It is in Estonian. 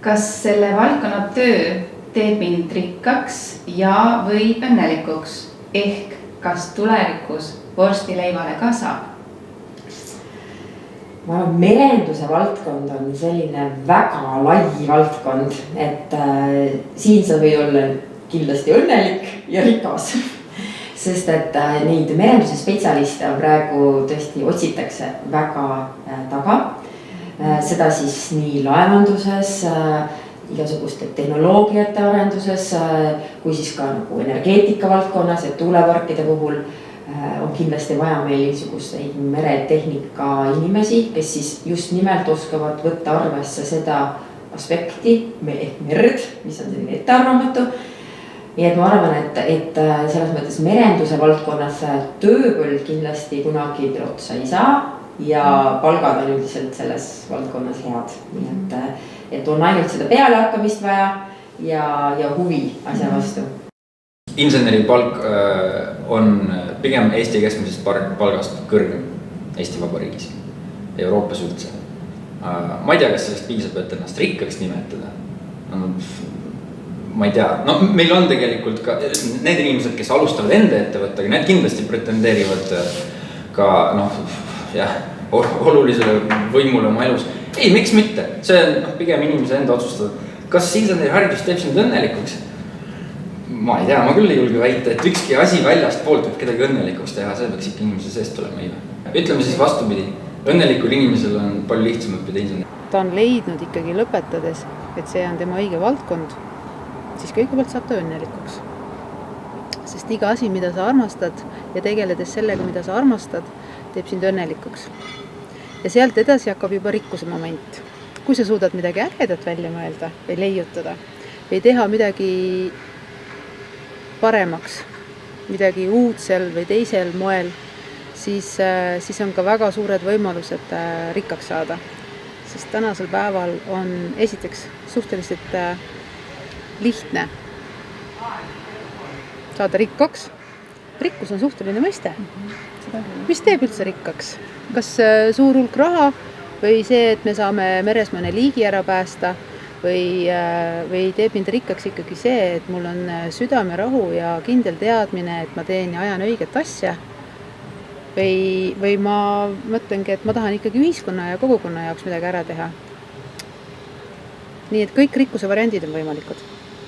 Kas selle valdkonna töö teeb mind rikkaks ja või õnnelikuks? Ehk kas tulevikus vorstileivale ka saab? Ma arvan, merenduse valdkond on selline väga lai valdkond, et siin sa või olla kindlasti õnnelik ja rikas. Sest et neid merenduse spetsialiste on praegu tõesti otsitakse väga taga. Seda siis nii laevanduses, igasuguste tehnoloogiate arenduses, kui siis ka nagu energeetika valdkonnas ja tuuleparkide puhul on kindlasti vaja meil niisuguseid meretehnika inimesi, kes siis just nimelt oskavad võtta arvesse seda aspekti ehk merd, mis on selline ettearvamatu. Nii et ma arvan, et selles mõttes merenduse valdkonnas tööpõld kindlasti kunagi otsa ei saa ja palgad on üldiselt selles valdkonnas head. Nii et on ainult seda pealehakkamist vaja ja huvi asja vastu. Inseneri palk on pigem Eesti keskmisest palgast kõrgem Eesti Vabariigis, Euroopas üldse. Ma ei tea, kas sellest piisab, et ennast rikkaks nimetada. Ma ei tea, meil on tegelikult ka need inimesed, kes alustavad enda ettevõttega, need kindlasti pretendeerivad ka olulisele võimule oma elus. Ei, miks mitte? See on pigem inimese enda otsustada. Kas inseneri haridus teeb sind õnnelikuks? Ma ei tea, ma küll ei julge väita, et ükski asi väljast poolt võib kedagi õnnelikuks teha, see peaks ikka inimese seest tulema iive. Ütleme siis vastupidi, õnnelikul inimesel on palju lihtsam õppida inseneri. Ta on leidnud ikkagi lõpetades, et see on tema õige valdkond, siis kõigepealt saab ta õnnelikuks. Sest iga asi, mida sa armastad ja tegeledes sellega, mida sa armastad, teeb sind õnnelikuks. Ja sealt edasi hakkab juba rikkuse moment. Kui sa suudad midagi ägedat välja mõelda või leiutada või teha midagi paremaks, midagi uudsel või teisel moel, siis on ka väga suured võimalused rikkaks saada. Sest tänasel päeval on esiteks suhteliselt lihtne saada rikkaks. Rikkus on suhteline mõiste. Mis teeb üldse rikkaks? Kas suur hulk raha või see, et me saame meres mõne liigi ära päästa või teeb mind rikkaks ikkagi see, et mul on südamerahu ja kindel teadmine, et ma teen ja ajan õiget asja või ma mõtlengi, et ma tahan ikkagi ühiskonna ja kogukonna jaoks midagi ära teha. Nii et kõik rikkuse variandid on võimalikud.